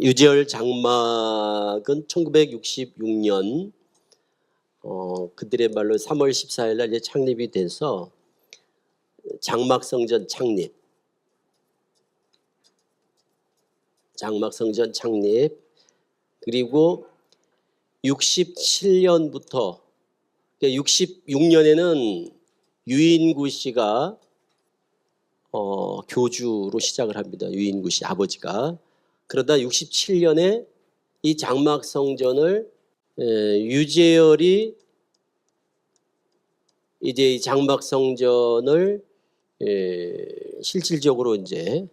유재열 장막은 1966년 그들의 말로 3월 14일 날 이제 창립이 돼서 장막성전 창립 그리고 67년부터 그러니까 66년에는 유인구 씨가 교주로 시작을 합니다. 유인구 씨 아버지가. 그러다 67년에 이 장막성전을 유재열이 이제 이 장막성전을 실질적으로 이제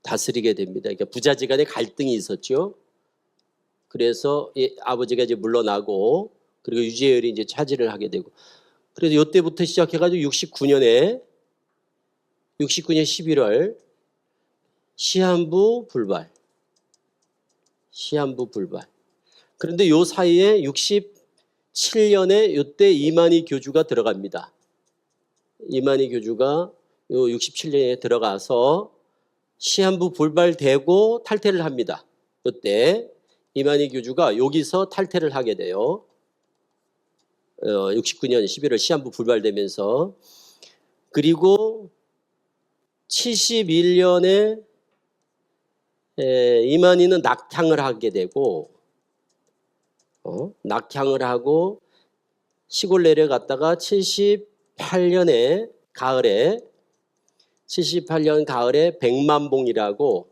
다스리게 됩니다. 그러니까 부자지간에 갈등이 있었죠. 그래서 아버지가 이제 물러나고 그리고 유재열이 이제 차지를 하게 되고 그래서 이때부터 시작해가지고 69년 11월 시한부 불발. 그런데 요 사이에 67년에 이때 이만희 교주가 들어갑니다. 이만희 교주가 요 67년에 들어가서 시한부 불발되고 탈퇴를 합니다. 이때 이만희 교주가 여기서 탈퇴를 하게 돼요. 69년 11월 시한부 불발되면서 그리고 71년에 이만희는 낙향을 하게 되고 낙향을 하고 시골 내려갔다가 78년 가을에 백만봉이라고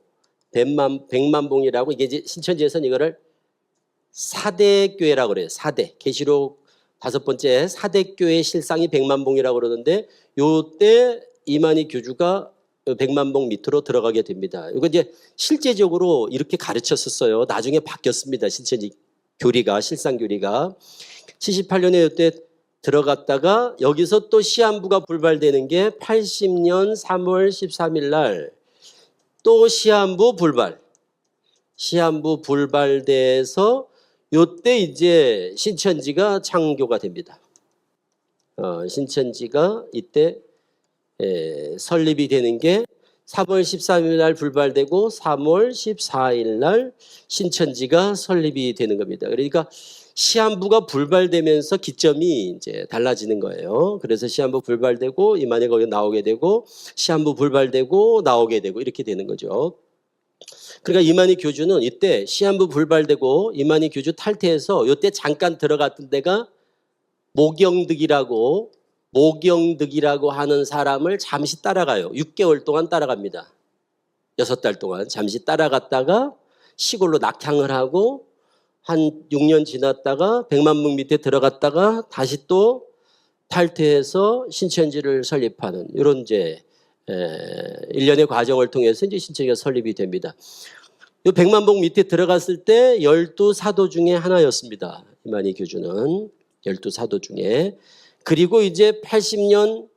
이게 이제 신천지에서는 이거를 사대교회라고 그래요. 사대 계시록 5번째 사대교회 실상이 백만봉이라고 그러는데 요때 이만희 교주가 백만봉 밑으로 들어가게 됩니다. 이거 이제 실제적으로 이렇게 가르쳤었어요. 나중에 바뀌었습니다. 신천지 교리가 실상 교리가 78년에 이때 들어갔다가 여기서 또 시한부가 불발되는 게 80년 3월 13일 날 또 시한부 불발돼서 요때 이제 신천지가 창교가 됩니다. 신천지가 이때 설립이 되는 게 3월 13일 날 불발되고 3월 14일 날 신천지가 설립이 되는 겁니다. 그러니까 시한부가 불발되면서 기점이 이제 달라지는 거예요. 그래서 시한부 불발되고 이만희 거기 나오게 되고 시한부 불발되고 나오게 되고 이렇게 되는 거죠. 그러니까 이만희 교주는 이때 시한부 불발되고 이만희 교주 탈퇴해서 이때 잠깐 들어갔던 데가 모경득이라고 하는 사람을 잠시 따라가요. 6개월 동안 따라갑니다. 6달 동안 잠시 따라갔다가 시골로 낙향을 하고 한 6년 지났다가 백만봉 밑에 들어갔다가 다시 또 탈퇴해서 신천지를 설립하는 이런 이제 일련의 과정을 통해서 이제 신천지가 설립이 됩니다. 이 백만봉 밑에 들어갔을 때 12사도 중에 하나였습니다. 이만희 교주는 12사도 중에. 그리고 이제 80년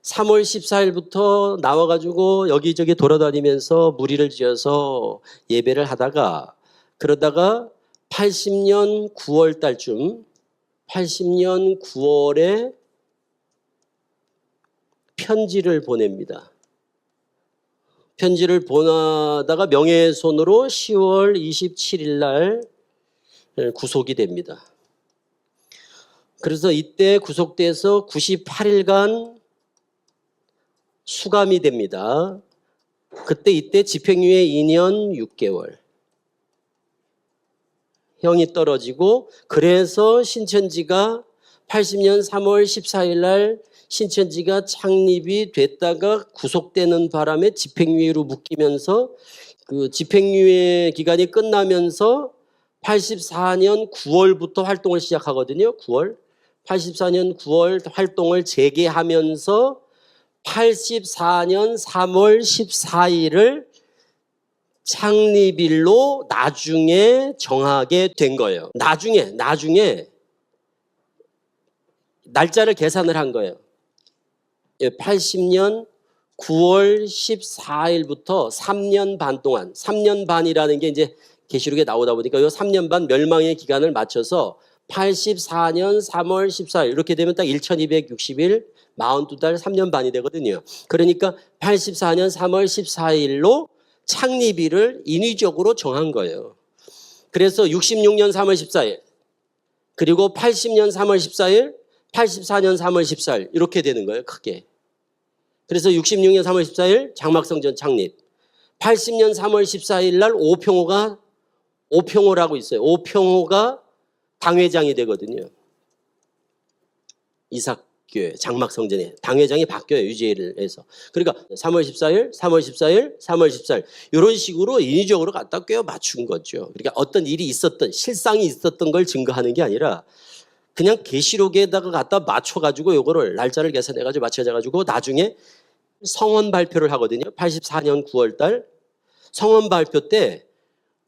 3월 14일부터 나와가지고 여기저기 돌아다니면서 무리를 지어서 예배를 하다가 그러다가 80년 9월 달쯤 80년 9월에 편지를 보냅니다. 편지를 보내다가 명예훼손으로 10월 27일 날 구속이 됩니다. 그래서 이때 구속돼서 98일간 수감이 됩니다. 이때 집행유예 2년 6개월. 형이 떨어지고 그래서 신천지가 80년 3월 14일 날 신천지가 창립이 됐다가 구속되는 바람에 집행유예로 묶이면서 그 집행유예 기간이 끝나면서 84년 9월부터 활동을 시작하거든요. 84년 9월 활동을 재개하면서 84년 3월 14일을 창립일로 나중에 정하게 된 거예요. 나중에 날짜를 계산을 한 거예요. 80년 9월 14일부터 3년 반 동안 3년 반이라는 게 이제 계시록에 나오다 보니까 이 3년 반 멸망의 기간을 맞춰서 84년 3월 14일 이렇게 되면 딱 1260일 42달 3년 반이 되거든요. 그러니까 84년 3월 14일로 창립일을 인위적으로 정한 거예요. 그래서 66년 3월 14일, 그리고 80년 3월 14일, 84년 3월 14일 이렇게 되는 거예요, 크게. 그래서 66년 3월 14일 장막성전 창립, 80년 3월 14일 날 오평호라고 있어요. 오평호가 당회장이 되거든요. 이삭교회 장막성전에 당회장이 바뀌어요, 유재일을 해서. 그러니까 3월 14일, 3월 14일, 3월 14일 이런 식으로 인위적으로 갖다 꿰어 맞춘 거죠. 그러니까 어떤 일이 있었던, 실상이 있었던 걸 증거하는 게 아니라 그냥 계시록에다가 갖다 맞춰가지고 요거를 날짜를 계산해가지고 맞춰져가지고 나중에 성원 발표를 하거든요. 84년 9월 달 성원 발표 때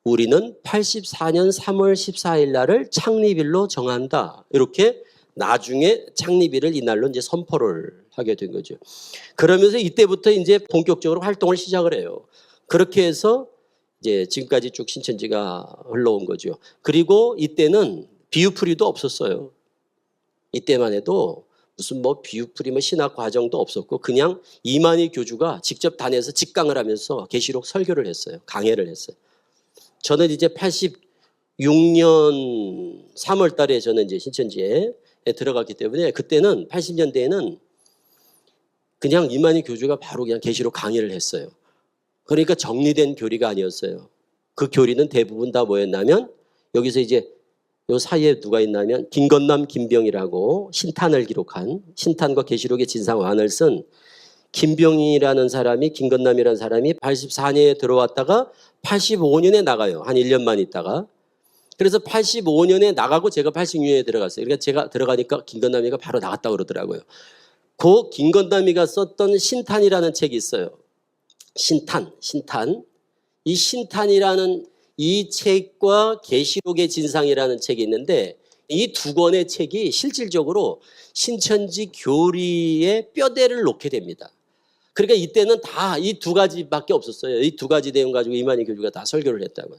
우리는 84년 3월 14일 날을 창립일로 정한다. 이렇게 나중에 창립일을 이날로 이제 선포를 하게 된 거죠. 그러면서 이때부터 이제 본격적으로 활동을 시작을 해요. 그렇게 해서 이제 지금까지 쭉 신천지가 흘러온 거죠. 그리고 이때는 비유풀이도 없었어요. 이때만 해도 무슨 뭐 비유풀이 뭐 신학 과정도 없었고 그냥 이만희 교주가 직접 다녀서 직강을 하면서 계시록 설교를 했어요. 강해를 했어요. 저는 이제 86년 3월 달에 저는 이제 신천지에 들어갔기 때문에 그때는 80년대에는 그냥 이만희 교주가 바로 그냥 계시록 강의를 했어요. 그러니까 정리된 교리가 아니었어요. 그 교리는 대부분 다 뭐였냐면 여기서 이제 요 사이에 누가 있냐면 김건남 김병이라고 신탄을 기록한 신탄과 계시록의 진상환을 쓴 김병이라는 사람이 김건남이라는 사람이 84년에 들어왔다가 85년에 나가요. 한 1년만 있다가. 그래서 85년에 나가고 제가 86년에 들어갔어요. 그러니까 제가 들어가니까 김건남이가 바로 나갔다고 그러더라고요. 그 김건남이가 썼던 신탄이라는 책이 있어요. 신탄. 이 신탄이라는 이 책과 계시록의 진상이라는 책이 있는데 이 두 권의 책이 실질적으로 신천지 교리의 뼈대를 놓게 됩니다. 그러니까 이때는 다 이 두 가지밖에 없었어요. 이 두 가지 내용 가지고 이만희 교주가 다 설교를 했다고요.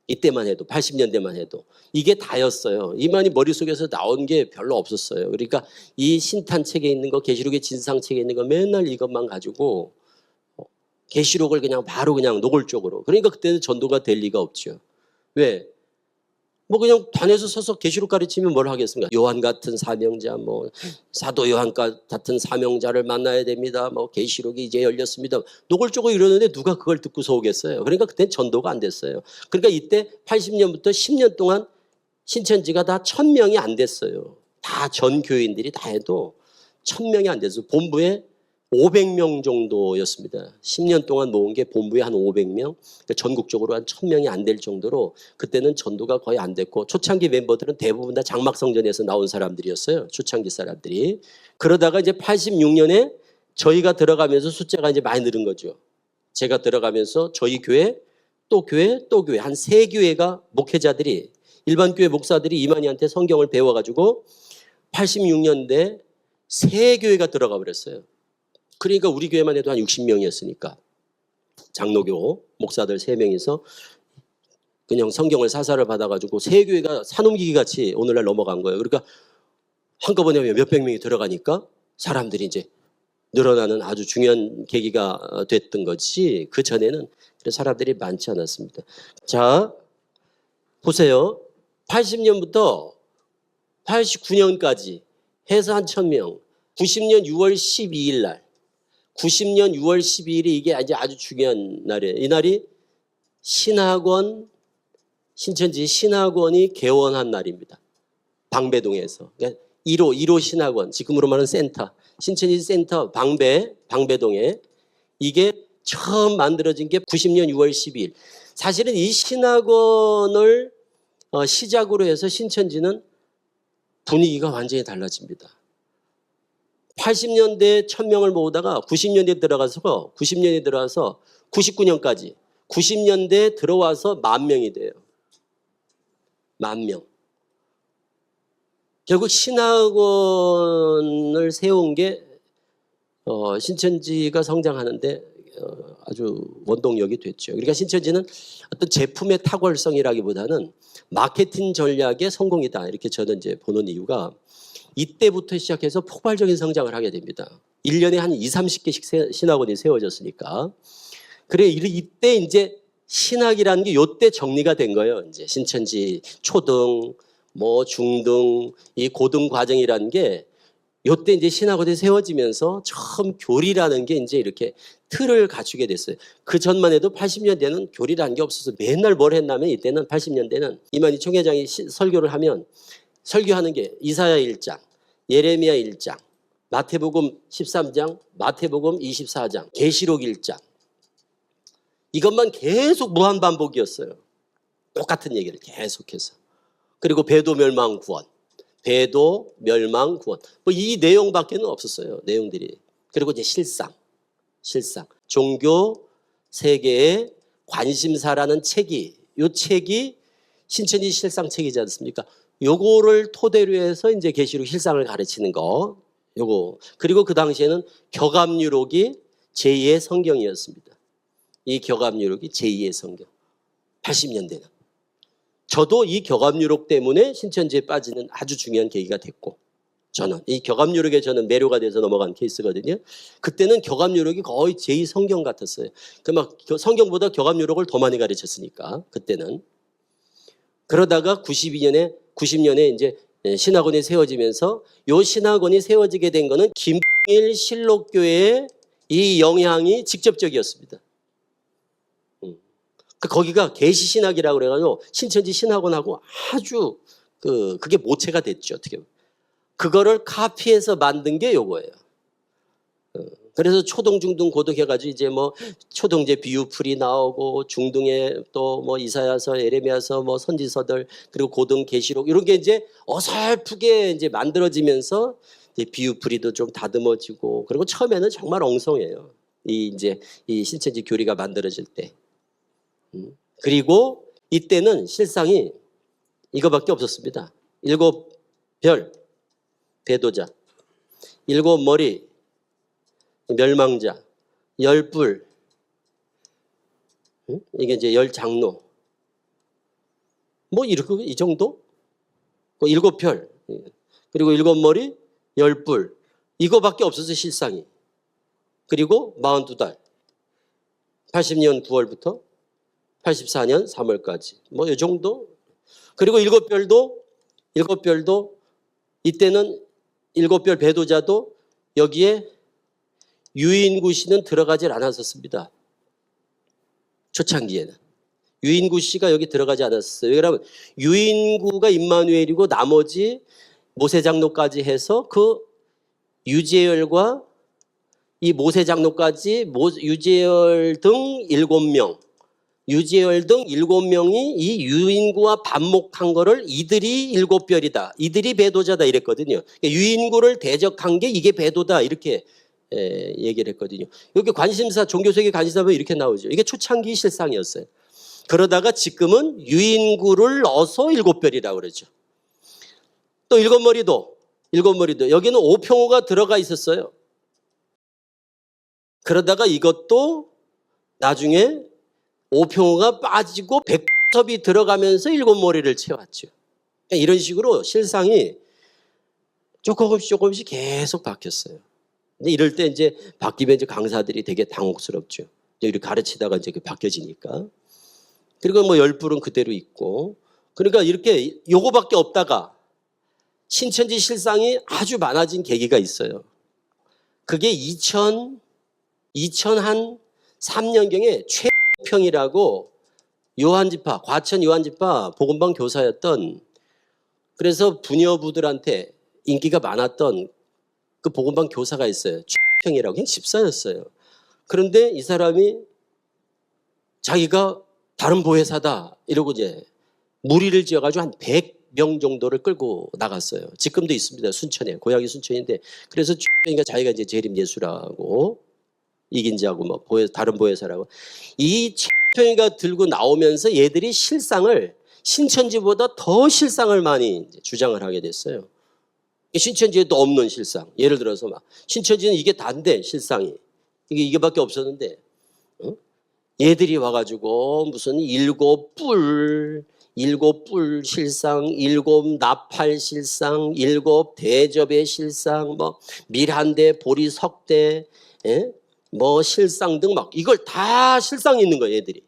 이때만 해도 80년대만 해도 이게 다였어요. 이만희 머릿속에서 나온 게 별로 없었어요. 그러니까 이 신탄 책에 있는 거 계시록의 진상 책에 있는 거 맨날 이것만 가지고 계시록을 그냥 바로 그냥 노골적으로. 그러니까 그때는 전도가 될 리가 없죠. 왜? 뭐 그냥 단에서 서서 계시록 가르치면 뭘 하겠습니까? 요한 같은 사명자, 뭐 사도 요한 같은 사명자를 만나야 됩니다. 뭐 계시록이 이제 열렸습니다. 노골적으로 이러는데 누가 그걸 듣고서 오겠어요? 그러니까 그때는 전도가 안 됐어요. 그러니까 이때 80년부터 10년 동안 신천지가 다 1000명이 안 됐어요. 다 전 교인들이 다 해도 1000명이 안 됐어요. 본부에 500명 정도였습니다. 10년 동안 모은 게 본부에 한 500명, 그러니까 전국적으로 한 1000명이 안 될 정도로 그때는 전도가 거의 안 됐고 초창기 멤버들은 대부분 다 장막성전에서 나온 사람들이었어요. 초창기 사람들이. 그러다가 이제 86년에 저희가 들어가면서 숫자가 이제 많이 늘은 거죠. 제가 들어가면서 저희 교회, 또 교회, 또 교회 한 3교회가 목회자들이 일반 교회 목사들이 이만희한테 성경을 배워가지고 86년대 3교회가 들어가 버렸어요. 그러니까 우리 교회만 해도 한 60명이었으니까 장로교 목사들 3명이서 그냥 성경을 사사를 받아가지고 3교회가 산옮기기 같이 오늘날 넘어간 거예요. 그러니까 한꺼번에 몇백 명이 들어가니까 사람들이 이제 늘어나는 아주 중요한 계기가 됐던 것이 그 전에는 사람들이 많지 않았습니다. 자, 보세요. 80년부터 89년까지 해서 한 1000명. 90년 6월 12일 날 90년 6월 12일이 이게 아주 중요한 날이에요. 이 날이 신천지 신학원이 개원한 날입니다. 방배동에서. 그러니까 1호 신학원, 지금으로 말하는 센터. 신천지 센터 방배동에 이게 처음 만들어진 게 90년 6월 12일. 사실은 이 신학원을 시작으로 해서 신천지는 분위기가 완전히 달라집니다. 80년대에 1000명을 모으다가 90년대에 들어가서 99년까지 90년대에 들어와서 10,000명이 돼요. 10,000명. 결국 신학원을 세운 게 신천지가 성장하는데 아주 원동력이 됐죠. 그러니까 신천지는 어떤 제품의 탁월성이라기보다는 마케팅 전략의 성공이다. 이렇게 저는 이제 보는 이유가 이때부터 시작해서 폭발적인 성장을 하게 됩니다. 1년에 한 20, 30개씩 신학원이 세워졌으니까. 그래 이때 이제 신학이라는 게 요때 정리가 된 거예요. 이제 신천지 초등, 뭐 중등, 이 고등 과정이라는 게 요때 이제 신학원이 세워지면서 처음 교리라는 게 이제 이렇게 틀을 갖추게 됐어요. 그 전만 해도 80년대는 교리라는 게 없어서 맨날 뭘 했냐면 이때는 80년대는 이만희 총회장이 설교를 하면 설교하는 게 이사야 1장, 예레미야 1장, 마태복음 13장, 마태복음 24장, 계시록 1장. 이것만 계속 무한 반복이었어요. 똑같은 얘기를 계속해서. 그리고 배도 멸망 구원. 배도 멸망 구원. 뭐 이 내용밖에는 없었어요. 내용들이. 그리고 이제 실상. 종교 세계의 관심사라는 책이 요 책이 신천지 실상 책이지 않습니까? 요거를 토대로 해서 이제 계시록 실상을 가르치는 거. 요거. 그리고 그 당시에는 격암유록이 제2의 성경이었습니다. 이 격암유록이 제2의 성경. 80년대는. 저도 이 격암유록 때문에 신천지에 빠지는 아주 중요한 계기가 됐고, 저는 이 격암유록에 저는 매료가 돼서 넘어간 케이스거든요. 그때는 격암유록이 거의 제2 성경 같았어요. 그 막 성경보다 격암유록을 더 많이 가르쳤으니까 그때는. 그러다가 90년에 이제 신학원이 세워지면서 요 신학원이 세워지게 된 거는 김일 실록교회의 이 영향이 직접적이었습니다. 거기가 계시신학이라고 그래가지고 신천지 신학원하고 아주 그게 모체가 됐죠. 어떻게 보면. 그거를 카피해서 만든 게 요거예요. 그래서 초등, 중등, 고등 해가지고 이제 뭐 초등제 비유풀이 나오고 중등에 또 뭐 이사야서, 예레미야서, 뭐 선지서들 그리고 고등 계시록 이런 게 이제 어설프게 이제 만들어지면서 이제 비유풀이도 좀 다듬어지고 그리고 처음에는 정말 엉성해요. 이 신천지 교리가 만들어질 때. 그리고 이때는 실상이 이거밖에 없었습니다. 7별 배도자, 7머리 멸망자, 10뿔 이게 이제 10장로 뭐 이렇게 이 정도? 7별 그리고 7머리 10뿔 이거밖에 없었어요. 실상이. 그리고 42달 80년 9월부터 84년 3월까지 뭐 이 정도. 그리고 7별도 이때는 7별 배도자도 여기에 유인구 씨는 들어가질 않았었습니다. 초창기에는 유인구 씨가 여기 들어가지 않았어요. 왜냐하면 유인구가 임마누엘이고 나머지 모세장로까지 해서 그 유재열과 이 모세장로까지 유재열 등 7명 유재열 등 7명이 이 유인구와 반목한 거를 이들이 7별이다. 이들이 배도자다 이랬거든요. 유인구를 대적한 게 이게 배도다 이렇게 얘기를 했거든요. 여기 관심사, 종교세계 관심사 보면 이렇게 나오죠. 이게 초창기 실상이었어요. 그러다가 지금은 유인구를 넣어서 7별이라고 그러죠. 또 7머리도 여기는 오평호가 들어가 있었어요. 그러다가 이것도 나중에 오평호가 빠지고 백섭이 들어가면서 7머리를 채웠죠. 이런 식으로 실상이 조금씩 계속 바뀌었어요. 근데 이럴 때 이제 바뀌면 이제 강사들이 되게 당혹스럽죠. 이렇게 가르치다가 이제 바뀌어지니까. 그리고 뭐 10불은 그대로 있고. 그러니까 이렇게 요거밖에 없다가 신천지 실상이 아주 많아진 계기가 있어요. 그게 2003년경에 최평이라고 요한지파, 과천 요한지파 복음방 교사였던, 그래서 부녀부들한테 인기가 많았던 그 복음방 교사가 있어요. 최평이라고. 그냥 집사였어요. 그런데 이 사람이 자기가 다른 보혜사다 이러고 이제 무리를 지어가지고 한 100명 정도를 끌고 나갔어요. 지금도 있습니다. 순천에. 고향이 순천인데. 그래서 최평이가 자기가 이제 재림예수라고 이긴 자고 뭐 다른 보혜사라고. 이 최평이가 들고 나오면서 얘들이 실상을 신천지보다 더 실상을 많이 이제 주장을 하게 됐어요. 신천지에도 없는 실상. 예를 들어서 막 신천지는 이게 다인데 실상이 이게밖에 없었는데 얘들이 와가지고 무슨 7뿔 실상, 7 나팔 실상, 7 대접의 실상, 뭐 밀한대, 보리석대, 뭐 실상 등 막 이걸 다 실상이 있는 거예요, 얘들이.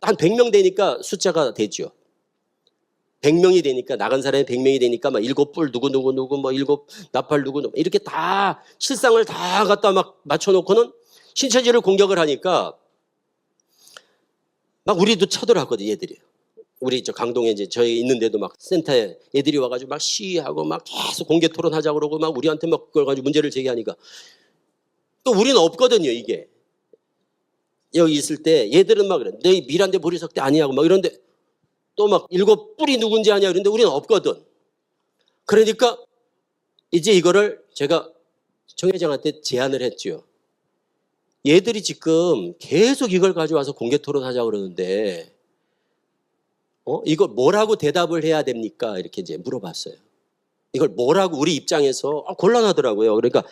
한 100명 되니까 숫자가 되죠. 100명이 되니까 나간 사람이 100명이 되니까 막 7뿔 누구 뭐 7나팔 누구 이렇게 다 실상을 다 갖다 막 맞춰놓고는 신천지를 공격을 하니까 막 우리도 쳐들어왔거든, 얘들이. 우리 저 강동에 이제 저희 있는데도 막 센터에 애들이 와가지고 막 시위하고 막 계속 공개 토론하자고 그러고 막 우리한테 막 그걸 가지고 문제를 제기하니까 또 우리는 없거든요, 이게. 여기 있을 때 얘들은 막 그래. 너희 미란대 보리석대 아니냐고 막 이런데 또 막 7뿔이 누군지 아냐 그런데 우리는 없거든. 그러니까 이제 이거를 제가 정 회장한테 제안을 했죠. 얘들이 지금 계속 이걸 가져와서 공개 토론하자고 그러는데 이걸 뭐라고 대답을 해야 됩니까? 이렇게 이제 물어봤어요. 이걸 뭐라고 우리 입장에서 곤란하더라고요. 그러니까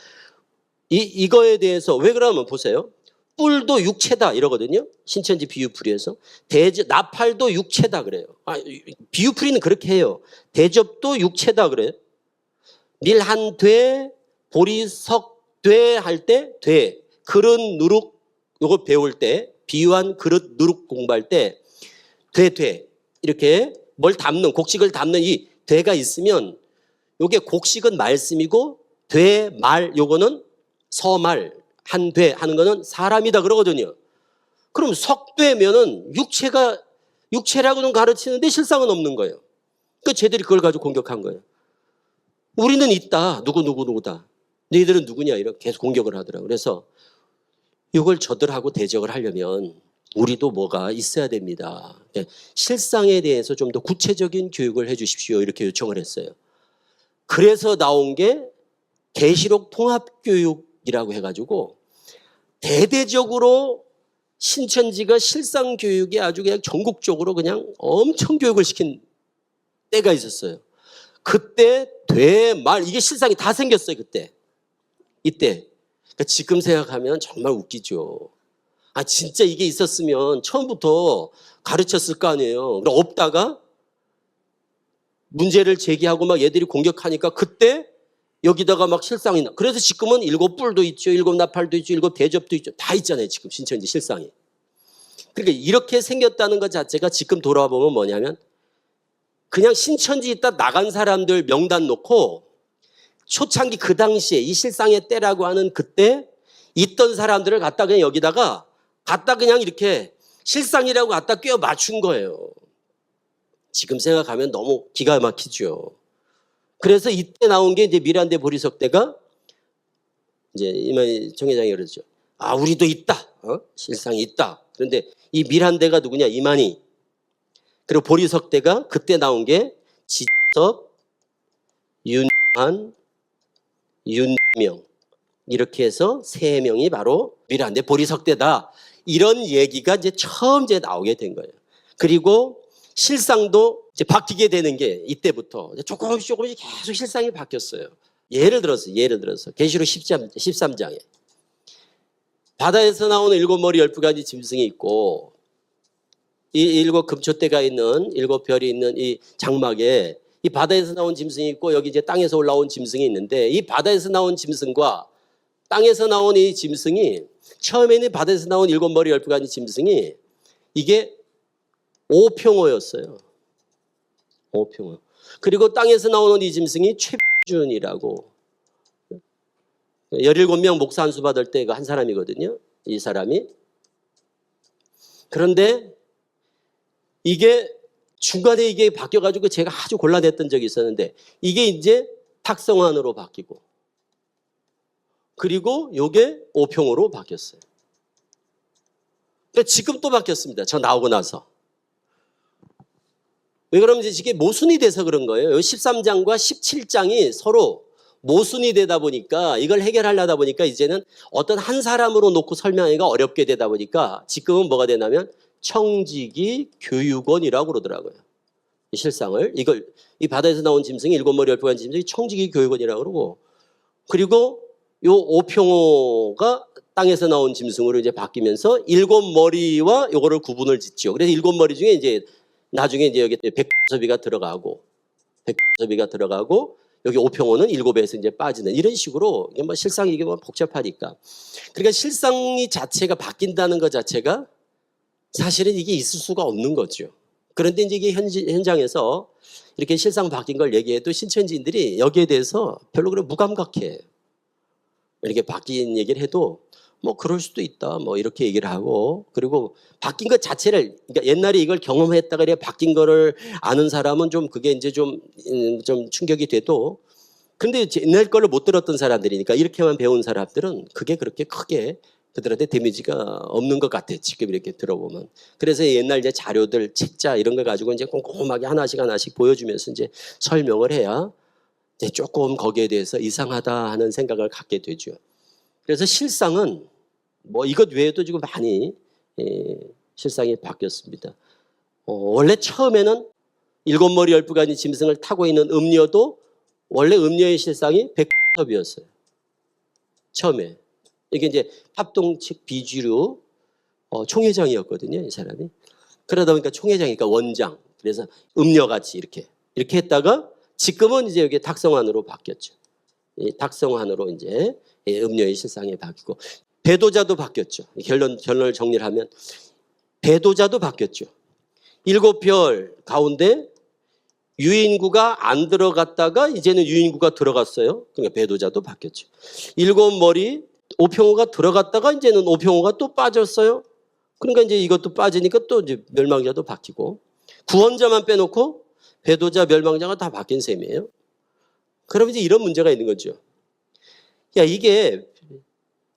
이거에 대해서 왜 그러면 보세요. 뿔도 육체다 이러거든요. 신천지 비유풀이에서. 나팔도 육체다 그래요. 비유풀이는 그렇게 해요. 대접도 육체다 그래요. 밀한되 보리석되 할 때 되. 그릇 누룩 요거 배울 때 비유한 그릇 누룩 공부할 때 되 이렇게 뭘 담는 곡식을 담는 이 되가 있으면 요게 곡식은 말씀이고 되 말 요거는 서말 한되 하는 거는 사람이다 그러거든요. 그럼 석되면은 육체라고는 가르치는데 실상은 없는 거예요. 그러니까 쟤들이 그걸 가지고 공격한 거예요. 우리는 있다. 누구다. 너희들은 누구냐 이렇게 계속 공격을 하더라고요. 그래서 이걸 저들하고 대적을 하려면 우리도 뭐가 있어야 됩니다. 실상에 대해서 좀 더 구체적인 교육을 해 주십시오. 이렇게 요청을 했어요. 그래서 나온 게 계시록 통합교육이라고 해가지고 대대적으로 신천지가 실상 교육에 아주 그냥 전국적으로 그냥 엄청 교육을 시킨 때가 있었어요. 그때 되말 이게 실상이 다 생겼어요. 그때 이때. 그러니까 지금 생각하면 정말 웃기죠. 진짜 이게 있었으면 처음부터 가르쳤을 거 아니에요. 없다가 문제를 제기하고 막 얘들이 공격하니까 그때 여기다가 막 실상이 나. 그래서 지금은 7뿔도 있죠. 7나팔도 있죠. 7대접도 있죠. 다 있잖아요. 지금 신천지 실상이. 그러니까 이렇게 생겼다는 것 자체가 지금 돌아보면 뭐냐면 그냥 신천지 있다 나간 사람들 명단 놓고 초창기 그 당시에 이 실상의 때라고 하는 그때 있던 사람들을 갖다 그냥 여기다가 갖다 그냥 이렇게 실상이라고 갖다 꿰어 맞춘 거예요. 지금 생각하면 너무 기가 막히죠. 그래서 이때 나온 게 이제 미란대 보리석대가 이제 이만희 정회장이 그러죠. 우리도 있다. 실상이 있다. 그런데 이 미란대가 누구냐? 이만희. 그리고 보리석대가 그때 나온 게 지석, 윤한, 윤명 이렇게 해서 3명이 바로 미란대 보리석대다. 이런 얘기가 이제 처음 이제 나오게 된 거예요. 그리고 실상도 이제 바뀌게 되는 게 이때부터 조금씩 계속 실상이 바뀌었어요. 예를 들어서 계시록 13장에 바다에서 나오는 7머리 12가지 짐승이 있고 이 7 금초대가 있는 7별이 있는 이 장막에 이 바다에서 나온 짐승이 있고 여기 이제 땅에서 올라온 짐승이 있는데 이 바다에서 나온 짐승과 땅에서 나온 이 짐승이 처음에는 바다에서 나온 7머리 12가지 짐승이 이게 오평호였어요. 오평호. 그리고 땅에서 나오는 이 짐승이 최준이라고 17명 목사 한 수 받을 때 한 사람이거든요. 이 사람이. 그런데 이게 중간에 이게 바뀌어가지고 제가 아주 곤란했던 적이 있었는데 이게 이제 탁성환으로 바뀌고 그리고 이게 오평호로 바뀌었어요. 근데 지금 또 바뀌었습니다. 저 나오고 나서. 왜 그러면 이게 모순이 돼서 그런 거예요. 13장과 17장이 서로 모순이 되다 보니까 이걸 해결하려다 보니까 이제는 어떤 한 사람으로 놓고 설명하기가 어렵게 되다 보니까 지금은 뭐가 되냐면 청지기 교육원이라고 그러더라고요. 이 실상을 이 바다에서 나온 짐승이 7머리 12가지 짐승이 청지기 교육원이라고 그러고 그리고 요 오평호가 땅에서 나온 짐승으로 이제 바뀌면서 7머리와 요거를 구분을 짓죠. 그래서 7머리 중에 이제 나중에 이제 여기 백서비가 들어가고 여기 오평호는 7에서 이제 빠지는 이런 식으로 이게 뭐 실상 이게 뭐 복잡하니까. 그러니까 실상이 자체가 바뀐다는 것 자체가 사실은 이게 있을 수가 없는 거죠. 그런데 이제 이게 현장에서 이렇게 실상 바뀐 걸 얘기해도 신천지인들이 여기에 대해서 별로 그래 무감각해. 이렇게 바뀐 얘기를 해도 뭐 그럴 수도 있다 뭐 이렇게 얘기를 하고, 그리고 바뀐 것 자체를, 그러니까 옛날에 이걸 경험했다가 그래 바뀐 거를 아는 사람은 좀 그게 이제 좀 충격이 돼도, 근데 옛날 거를 못 들었던 사람들이니까 이렇게만 배운 사람들은 그게 그렇게 크게 그들한테 데미지가 없는 것 같아 지금 이렇게 들어보면. 그래서 옛날 이제 자료들 책자 이런 거 가지고 이제 꼼꼼하게 하나씩 보여주면서 이제 설명을 해야 이제 조금 거기에 대해서 이상하다 하는 생각을 갖게 되죠. 그래서 실상은 뭐 이것 외에도 지금 많이 실상이 바뀌었습니다. 원래 처음에는 7머리 12가지 짐승을 타고 있는 음녀도 원래 음녀의 실상이 백섭이었어요. 처음에. 이게 이제 합동 측 비주류 총회장이었거든요, 이 사람이. 그러다 보니까 총회장이니까 원장. 그래서 음녀같이 이렇게 했다가 지금은 이제 여기 탁성환으로 바뀌었죠. 탁성환으로 이제 음녀의 실상이 바뀌고, 배도자도 바뀌었죠. 결론을 정리를 하면 배도자도 바뀌었죠. 7별 가운데 유인구가 안 들어갔다가 이제는 유인구가 들어갔어요. 그러니까 배도자도 바뀌었죠. 7머리 오평호가 들어갔다가 이제는 오평호가 또 빠졌어요. 그러니까 이제 이것도 빠지니까 또 이제 멸망자도 바뀌고, 구원자만 빼놓고 배도자, 멸망자가 다 바뀐 셈이에요. 그럼 이제 이런 문제가 있는 거죠. 야, 이게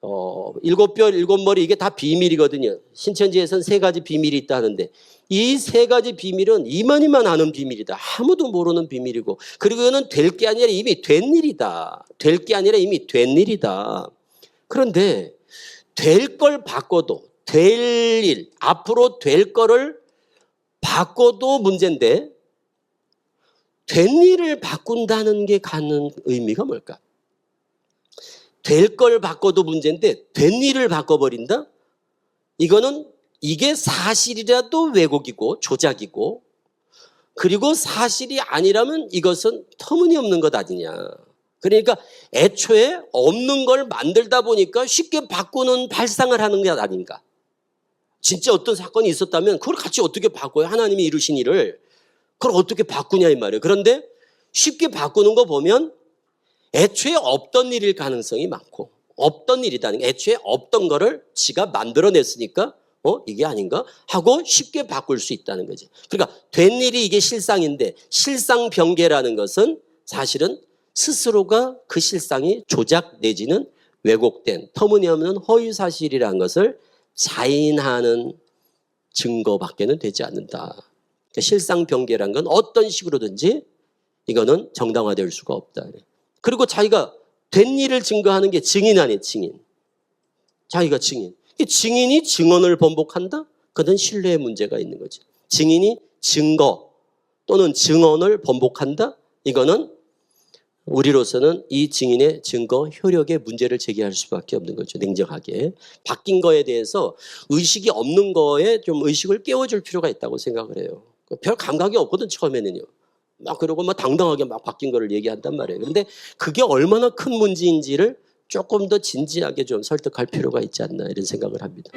7별 7머리 이게 다 비밀이거든요. 신천지에서는 3가지 비밀이 있다 하는데 이 3가지 비밀은 이만희만 아는 비밀이다. 아무도 모르는 비밀이고, 그리고 이거는 될 게 아니라 이미 된 일이다. 될 게 아니라 이미 된 일이다. 그런데 될 걸 바꿔도, 될 일, 앞으로 될 거를 바꿔도 문제인데 된 일을 바꾼다는 게 갖는 의미가 뭘까? 될 걸 바꿔도 문제인데 된 일을 바꿔버린다? 이거는 이게 사실이라도 왜곡이고 조작이고, 그리고 사실이 아니라면 이것은 터무니없는 것 아니냐. 그러니까 애초에 없는 걸 만들다 보니까 쉽게 바꾸는 발상을 하는 게 아닌가. 진짜 어떤 사건이 있었다면 그걸 같이 어떻게 바꿔요? 하나님이 이루신 일을 그걸 어떻게 바꾸냐 이 말이에요. 그런데 쉽게 바꾸는 거 보면 애초에 없던 일일 가능성이 많고, 없던 일이다는 게 애초에 없던 거를 지가 만들어냈으니까 이게 아닌가 하고 쉽게 바꿀 수 있다는 거지. 그러니까 된 일이 이게 실상인데, 실상변개라는 것은 사실은 스스로가 그 실상이 조작 내지는 왜곡된 터무니없는 허위사실이라는 것을 자인하는 증거밖에는 되지 않는다. 그러니까 실상변개라는 건 어떤 식으로든지 이거는 정당화될 수가 없다. 그리고 자기가 된 일을 증거하는 게 증인 아니에요, 증인. 자기가 증인. 증인이 증언을 번복한다? 그건 신뢰의 문제가 있는 거죠. 증인이 증거 또는 증언을 번복한다? 이거는 우리로서는 이 증인의 증거 효력에 문제를 제기할 수밖에 없는 거죠. 냉정하게. 바뀐 거에 대해서 의식이 없는 거에 좀 의식을 깨워줄 필요가 있다고 생각을 해요. 별 감각이 없거든, 처음에는요. 막 그러고 막 당당하게 막 바뀐 거를 얘기한단 말이에요. 그런데 그게 얼마나 큰 문제인지를 조금 더 진지하게 좀 설득할 필요가 있지 않나 이런 생각을 합니다.